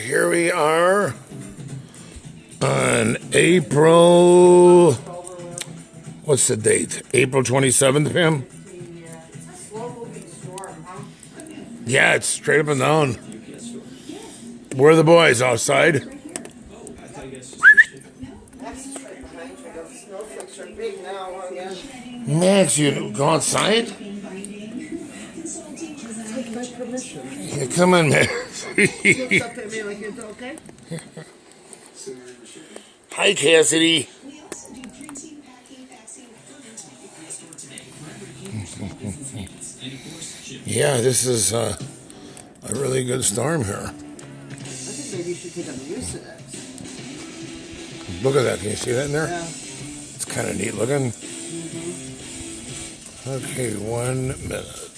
Here we are on April, what's the date? April 27th, Pam? Yeah, it's straight up and down. Where are the boys? Outside? Max, you go outside? Take my permission. Yeah, come on, Max. Looks up at me like it's okay. Hi, Cassidy. Yeah, this is a really good storm here. I think maybe you should take a Mucinex. Look at that. Can you see that in there? Yeah. It's kind of neat looking. Okay, 1 minute.